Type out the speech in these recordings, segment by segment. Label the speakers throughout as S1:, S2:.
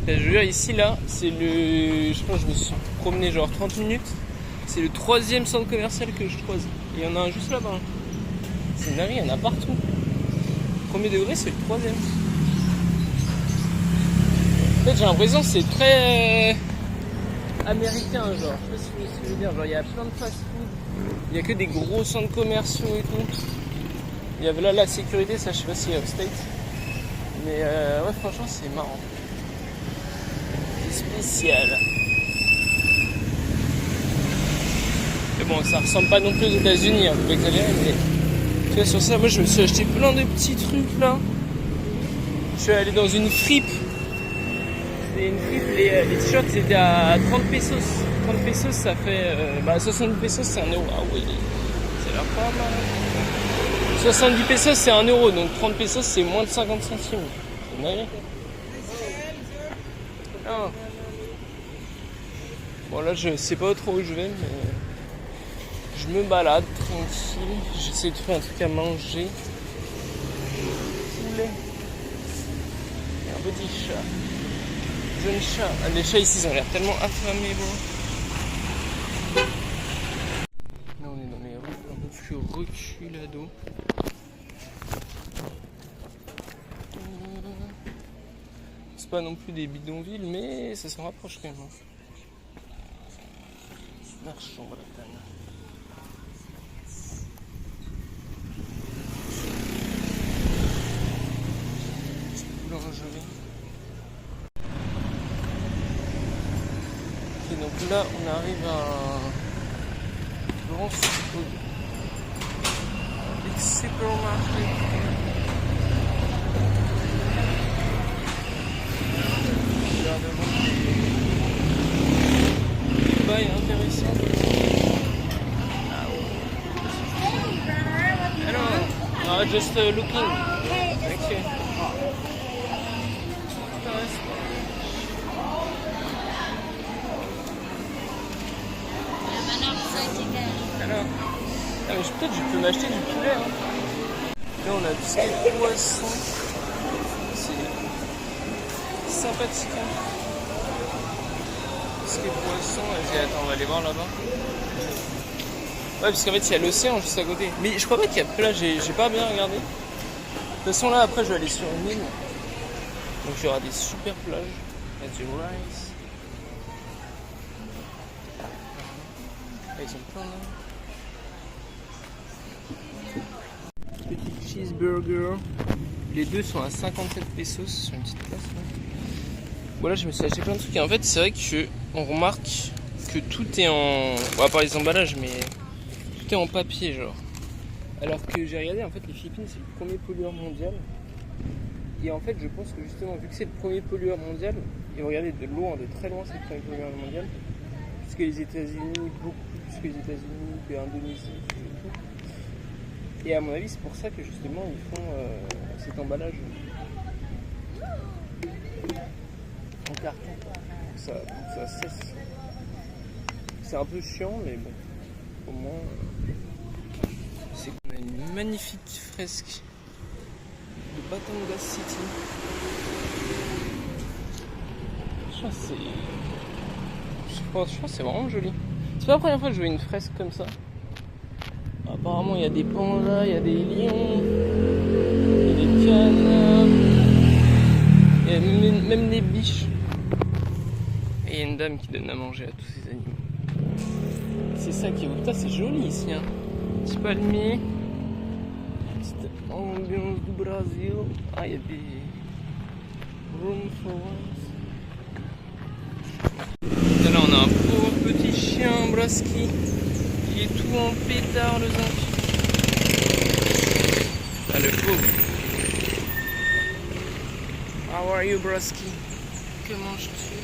S1: Je veux dire, ici, là, c'est le... Je pense que je me suis promené genre 30 minutes. C'est le 3e centre commercial que je croise. Et il y en a un juste là-bas. C'est une dinguerie, il y en a partout. Premier degré, c'est le 3e. En fait, j'ai l'impression que c'est très américain, genre. Je sais pas si vous voyez ce que je veux dire. Genre, il y a plein de fast-food. Il y a que des gros centres commerciaux et tout. Il y avait là la sécurité, ça, je sais pas si c'est upstate. Mais ouais, franchement, c'est marrant. C'est spécial. Mais bon, ça ressemble pas non plus aux États-Unis, hein, faut pas exagérer, mais tu vois, sur ça, moi je me suis acheté plein de petits trucs là. Je suis allé dans une fripe. C'était une fripe, les t-shirts c'était à 30 pesos. 30 pesos ça fait. 70 pesos c'est 1 euro. Ah oui, c'est l'air pas mal. 70 pesos c'est 1 euro, donc 30 pesos c'est moins de 50 centimes. C'est dingue. Ah. Bon, là je sais pas trop où je vais, mais. Je me balade tranquille, j'essaie de trouver un truc à manger. Poulet. Et un petit chat. Jeune chat. Ah, les chats ici ils ont l'air tellement affamés, bon. Là on est dans les rues un peu plus reculado. C'est pas non plus des bidonvilles, mais ça s'en rapproche quand même. Marchons, Bretagne. Et donc là on arrive à un grand big supermarché. Des bails intéressants. Hello, just looking. Thank you. Alors, ah, mais peut-être je peux m'acheter du poulet. Hein. Là on a tout ce qui est poisson. C'est sympathique. Hein. Tout ce qui est poisson. Vas-y, attends, on va aller voir là-bas. Ouais, parce qu'en fait il y a l'océan juste à côté. Mais je crois pas qu'il y a de plage, j'ai pas bien regardé. De toute façon là après je vais aller sur une île. Donc il y aura des super plages. Il y a du rice. Ils ont plein de petits cheeseburgers. Les deux sont à 57 pesos sur une petite place. Voilà, je me suis acheté plein de trucs. Et en fait, c'est vrai qu'on remarque que tout est en. Bon, à part les emballages, mais tout est en papier, genre. Alors que j'ai regardé, en fait, les Philippines, c'est le premier pollueur mondial. Et en fait, je pense que justement, vu que c'est le premier pollueur mondial, et regardez de loin, de très loin, c'est le premier pollueur mondial. Parce que les États-Unis, beaucoup plus que les États-Unis, que l'Indonésie, et tout. Et à mon avis, c'est pour ça que justement ils font cet emballage en carton. Pour que ça cesse. C'est un peu chiant, mais bon, au moins, c'est qu'on a une magnifique fresque de Batangas City. Je pense que c'est vraiment joli. C'est pas la première fois que je vois une fresque comme ça. Apparemment il y a des pandas, il y a des lions, il y a des canards, il y a même des biches. Et il y a une dame qui donne à manger à tous ces animaux. C'est ça qui est beau. Putain, c'est joli ici, hein. Petit palmier. Petite ambiance du Brésil. Ah, il y a des room for once. Là on a un pauvre petit chien Brasky. Il est tout en pétard le zinc. Ah le pauvre. How are you Brasky? Que manges-tu?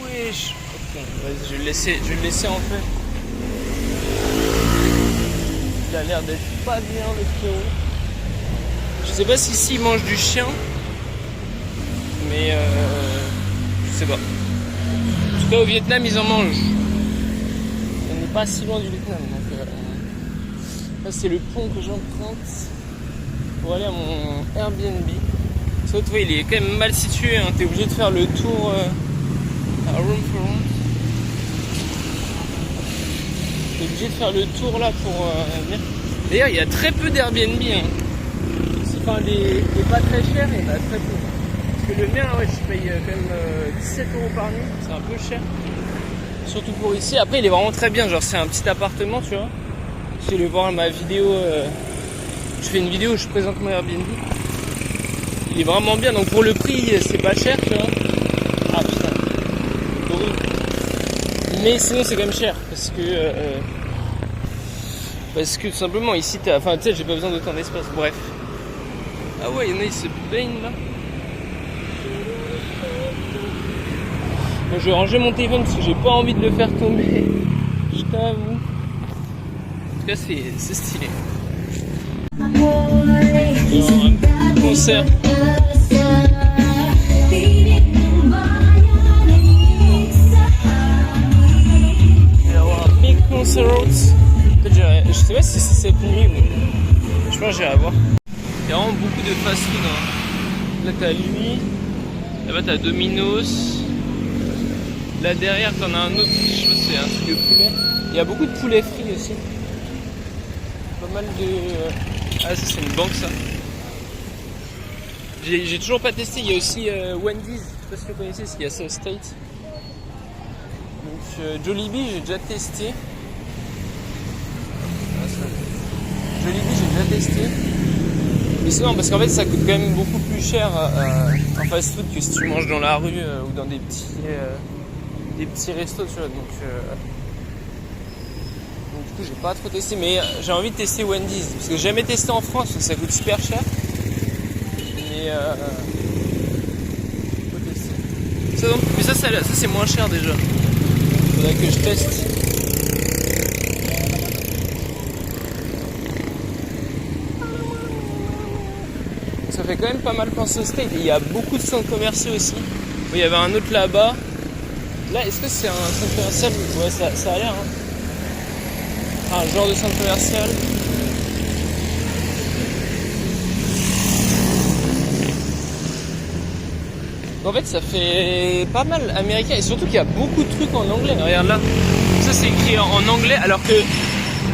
S1: Wesh. Okay, vas-y, je vais le laisser en paix. Il a l'air d'être pas bien le frérot. Je sais pas si ici il mange du chien. Mais je sais pas. En tout cas au Vietnam ils en mangent. On n'est pas si loin du Vietnam. Donc, là c'est le pont que j'emprunte pour aller à mon Airbnb. Sauf que il est quand même mal situé, hein. T'es obligé de faire le tour à Room for Rent. T'es obligé de faire le tour là pour venir. D'ailleurs, il y a très peu d'Airbnb. Hein. Enfin, les pas très chers, il y en a très peu. Parce que le mien, ouais, je paye quand même 17 € par nuit. C'est un peu cher. Surtout pour ici. Après, il est vraiment très bien. Genre, c'est un petit appartement, tu vois. Si vous voulez voir ma vidéo, je fais une vidéo où je présente mon Airbnb. Il est vraiment bien. Donc, pour le prix, c'est pas cher, tu vois. Ah putain. Horrible. Mais sinon, c'est quand même cher. Parce que tout simplement, ici, enfin, tu sais, j'ai pas besoin d'autant d'espace. Bref. Ah ouais, il y en a, ils se baignent là. Bon, je vais ranger mon téléphone parce que j'ai pas envie de le faire tomber. Je t'avoue. En tout cas, c'est stylé. Un concert. Il va y avoir un big concert. Je sais pas si c'est cette nuit ou. Je pense que j'irai voir. Il y a vraiment beaucoup de fast-food. Hein. Là, t'as lui. Là-bas, t'as Domino's. Là derrière, t'en as un autre, je pense que c'est un truc de poulet. Il y a beaucoup de poulet frit aussi. Pas mal de... Ah, ça c'est une banque, ça. J'ai toujours pas testé. Il y a aussi Wendy's, je sais pas si vous connaissez, parce qu'il y a ça au States. Donc Jollibee, j'ai déjà testé. Jollibee, j'ai déjà testé. Mais c'est non, parce qu'en fait, ça coûte quand même beaucoup plus cher en fast-food que si tu manges dans la rue ou dans des petits restos, tu vois. Donc du coup, j'ai pas trop testé, mais j'ai envie de tester Wendy's parce que j'ai jamais testé en France, parce que ça coûte super cher. Mais faut tester. Ça, donc, mais ça c'est moins cher déjà. Faudrait que je teste. Ça fait quand même pas mal penser au State. Et il y a beaucoup de centres commerciaux aussi. Il y avait un autre là-bas. Là, est-ce que c'est un centre commercial? Ouais, ça a l'air. Hein. Un genre de centre commercial. En fait, ça fait pas mal américain. Et surtout qu'il y a beaucoup de trucs en anglais. Regarde là. Ça, c'est écrit en anglais. Alors que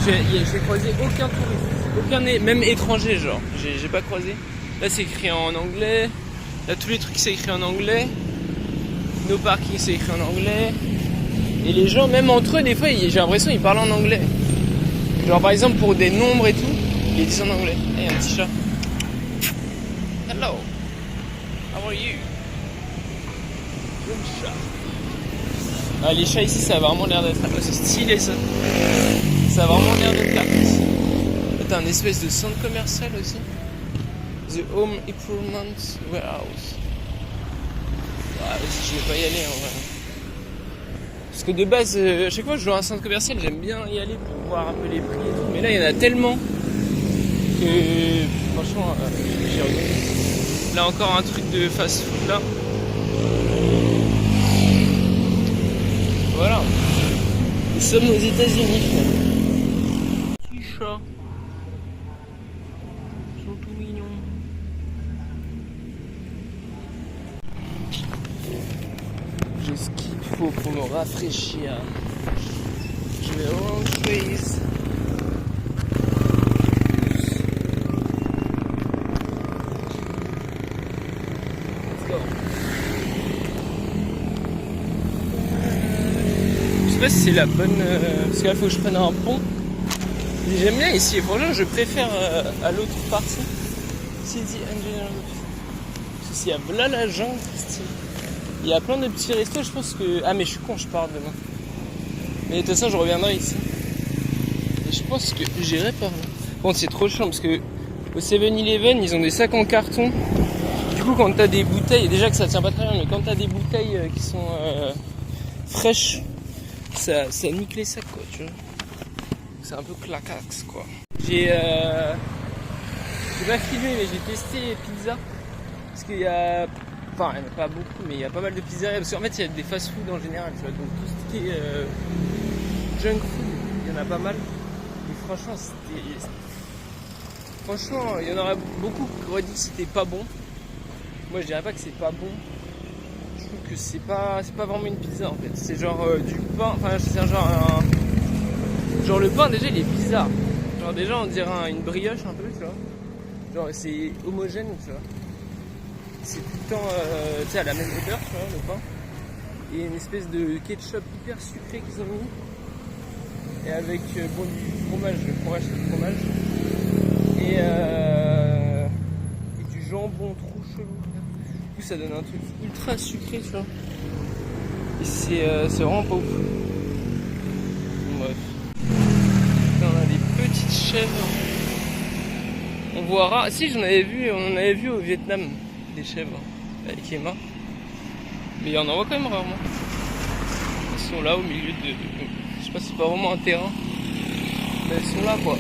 S1: j'ai croisé aucun touriste. Aucun, même étranger, genre. J'ai pas croisé. Là, c'est écrit en anglais. Là, tous les trucs, c'est écrit en anglais. No parking, c'est écrit en anglais. Et les gens, même entre eux, des fois, j'ai l'impression qu'ils parlent en anglais. Genre, par exemple, pour des nombres et tout, ils disent en anglais. Il y a un petit chat. Hello. How are you? Good chat. Ah, les chats ici, ça a vraiment l'air d'être... C'est stylé, ça. Ça a vraiment l'air d'être là. Là, t'as un espèce de centre commercial aussi. The Home Improvement Warehouse. Ah, je vais pas y aller en vrai. Parce que de base, à chaque fois que je vois un centre commercial, j'aime bien y aller pour voir un peu les prix et tout. Mais là, il y en a tellement que franchement, j'ai regardé. Là encore un truc de fast-food là. Voilà. Nous sommes aux États-Unis. Petits chats. Ils sont tout mignons. J'ai ce qu'il faut pour me rafraîchir. Je vais au freeze. Let's go. Je sais pas si c'est la bonne... parce qu'il faut que je prenne un pont. J'aime bien ici. Franchement, je préfère à l'autre partie. City Engineer Office. Parce que s'il y a là la jungle, il y a plein de petits restos, je pense que... Ah mais je suis con, je pars demain. Mais de toute façon, je reviendrai ici. Et je pense que j'irai par là. Bon, c'est trop chiant parce que au 7-Eleven, ils ont des sacs en carton. Du coup, quand t'as des bouteilles, déjà que ça tient pas très bien, mais quand t'as des bouteilles qui sont fraîches, ça nique les sacs, quoi, tu vois. C'est un peu clacax, quoi. J'ai pas filmé, mais j'ai testé les pizzas. Parce qu'il y a... Enfin, il n'y en a pas beaucoup, mais il y a pas mal de pizzerias. Parce qu'en fait, il y a des fast-food en général, tu vois. Donc tout ce qui est junk food, il y en a pas mal. Et franchement, Franchement, il y en aurait beaucoup qui auraient dit que c'était pas bon. Moi, je dirais pas que c'est pas bon. Je trouve que c'est pas vraiment une pizza en fait. C'est genre du pain. Enfin, c'est genre le pain déjà il est bizarre. Genre déjà on dirait une brioche un peu, tu vois. Genre c'est homogène, tu vois. C'est tout le temps tu sais, à la même odeur, tu vois, le pain. Et une espèce de ketchup hyper sucré qu'ils ont mis. Et avec bon, du fromage, le fromage c'est du fromage. Et du jambon trop chelou. Du coup ça donne un truc ultra sucré, tu vois. Et c'est vraiment pas ouf. Bref. Là, on a des petites chèvres. On voit rare. Si on en avait vu au Vietnam des chèvres avec Emma. Mais on en voit quand même rarement. Elles sont là au milieu de. Je sais pas si c'est pas vraiment un terrain. Mais elles sont là quoi.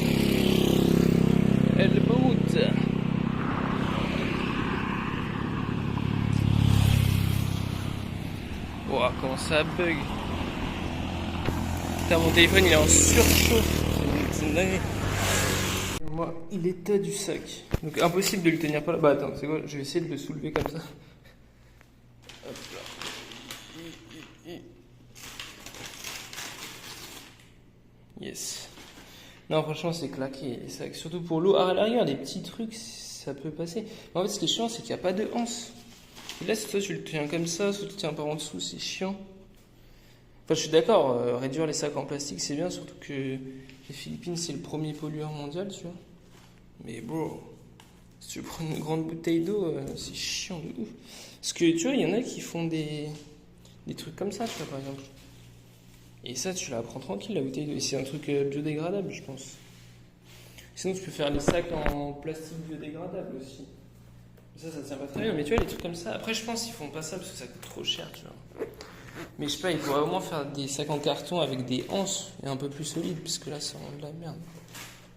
S1: Elles broutent. Ouah, comment ça bug. Putain, mon téléphone il est en surchauffe. C'est une dinguerie. Moi, l'état du sac. Donc impossible de le tenir pas là. Bah attends, c'est quoi? Je vais essayer de le soulever comme ça. Hop là. Yes. Non, franchement, c'est claqué les sacs. Surtout pour l'eau. Ah, à l'arrière, des petits trucs, ça peut passer. Mais en fait, ce qui est chiant, c'est qu'il n'y a pas de anse. Et là, si toi tu le tiens comme ça, soit tu le tiens par en dessous, c'est chiant. Enfin, je suis d'accord, réduire les sacs en plastique, c'est bien, surtout que les Philippines, c'est le premier pollueur mondial, tu vois. Mais bro, si tu prends une grande bouteille d'eau, c'est chiant de ouf. Parce que tu vois, il y en a qui font des trucs comme ça, tu vois, par exemple. Et ça, tu la prends tranquille, la bouteille d'eau. Et c'est un truc biodégradable, je pense. Sinon, tu peux faire les sacs en plastique biodégradable aussi. Ça tient pas très bien. Mais tu vois, les trucs comme ça. Après, je pense qu'ils font pas ça parce que ça coûte trop cher, tu vois. Mais je sais pas, ils pourraient au moins faire des sacs en carton avec des anses et un peu plus solides, puisque là, c'est vraiment de la merde.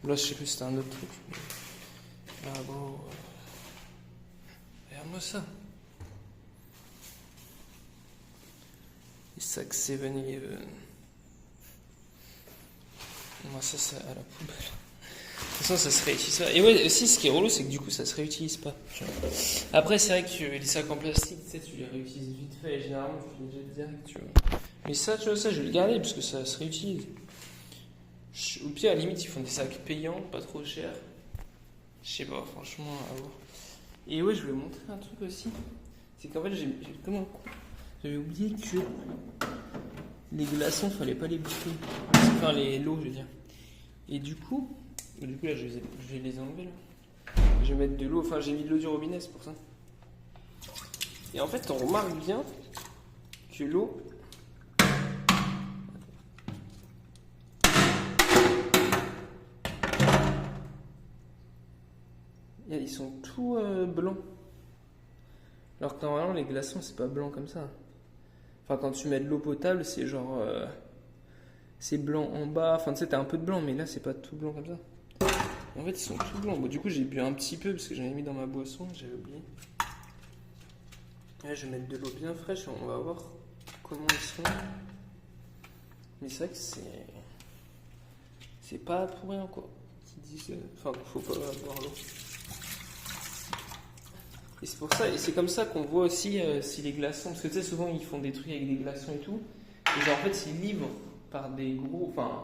S1: Là, je sais plus si c'était un autre truc. Mais... Là, gros. Regarde-moi ça. Les sacs 7-Eleven. Moi, ça, c'est à la poubelle. De toute façon, ça se réutilise pas. Et ouais, aussi, ce qui est relou, c'est que du coup, ça se réutilise pas. Après, c'est vrai que les sacs en plastique, tu sais, tu les réutilises vite fait. Et généralement, tu les jettes direct, tu vois. Mais ça, tu vois, ça, je vais le garder parce que ça se réutilise. Au pire, à la limite, ils font des sacs payants, pas trop chers. Je sais pas, franchement, à voir. Et ouais, je voulais montrer un truc aussi. C'est qu'en fait, j'avais oublié que les glaçons, fallait pas les bouffer. Enfin, l'eau, je veux dire. Et du coup là, je vais les enlever là. Je vais mettre de l'eau, enfin, j'ai mis de l'eau du robinet, c'est pour ça. Et en fait, on remarque bien que l'eau. Ils sont tout blancs. Alors que normalement, les glaçons, c'est pas blanc comme ça. Enfin, quand tu mets de l'eau potable, c'est genre. C'est blanc en bas. Enfin, tu sais, t'as un peu de blanc, mais là, c'est pas tout blanc comme ça. En fait, ils sont tout blancs. Bon, du coup, j'ai bu un petit peu parce que j'en ai mis dans ma boisson, j'avais oublié. Là, je vais mettre de l'eau bien fraîche, on va voir comment ils sont. Mais c'est vrai que c'est pas pour rien, quoi. Ils disent. Enfin, faut pas boire l'eau. Et c'est pour ça, et c'est comme ça qu'on voit aussi si les glaçons. Parce que tu sais, souvent, ils font des trucs avec des glaçons et tout. Et genre, en fait, ils livrent par des gros. Enfin.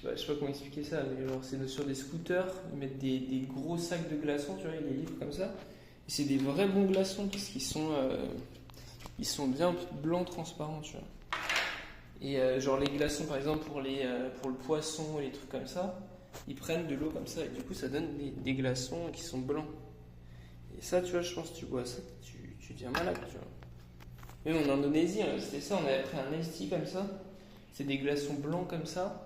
S1: Je sais pas comment expliquer ça, mais genre c'est sur des scooters, ils mettent des gros sacs de glaçons, tu vois, ils les livrent comme ça. Et c'est des vrais bons glaçons parce qu'ils sont, ils sont bien blancs, transparents, tu vois. Et genre les glaçons par exemple pour le poisson et les trucs comme ça, ils prennent de l'eau comme ça et du coup ça donne des glaçons qui sont blancs. Et ça, tu vois, je pense que tu bois ça, tu deviens malade, tu vois. Même en Indonésie, c'était ça, on avait pris un iced tea comme ça, c'est des glaçons blancs comme ça.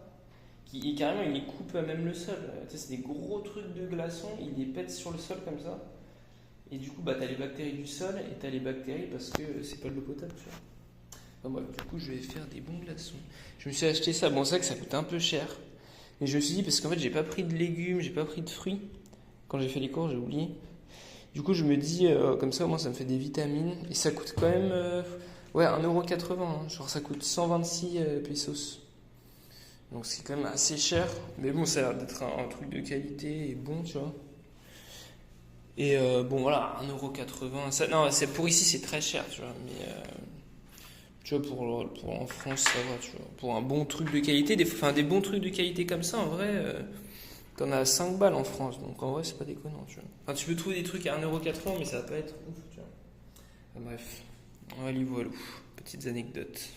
S1: Et carrément, il les coupe même le sol. Tu sais, c'est des gros trucs de glaçons, il les pète sur le sol comme ça. Et du coup, bah, t'as les bactéries du sol et t'as les bactéries parce que c'est pas de l'eau potable, tu vois. Enfin, bref, du coup, je vais faire des bons glaçons. Je me suis acheté ça. Bon, c'est vrai que ça coûte un peu cher. Mais je me suis dit, parce qu'en fait, j'ai pas pris de légumes, j'ai pas pris de fruits. Quand j'ai fait les courses, j'ai oublié. Du coup, je me dis, comme ça, au moins, ça me fait des vitamines. Et ça coûte quand même, ouais, 1,80€. Hein. Genre, ça coûte 126 pesos. Donc c'est quand même assez cher, mais bon, ça a l'air d'être un truc de qualité et bon, tu vois. Et bon, voilà, 1,80€. Ça, non, pour ici, c'est très cher, tu vois. Mais tu vois, pour en France, ça va, tu vois. Pour un bon truc de qualité, des bons trucs de qualité comme ça, en vrai, t'en as à 5 balles en France. Donc en vrai, c'est pas déconnant, tu vois. Enfin, tu peux trouver des trucs à 1,80€, mais ça va pas être ouf, tu vois. Enfin, bref, voilà, voilà. Petites anecdotes.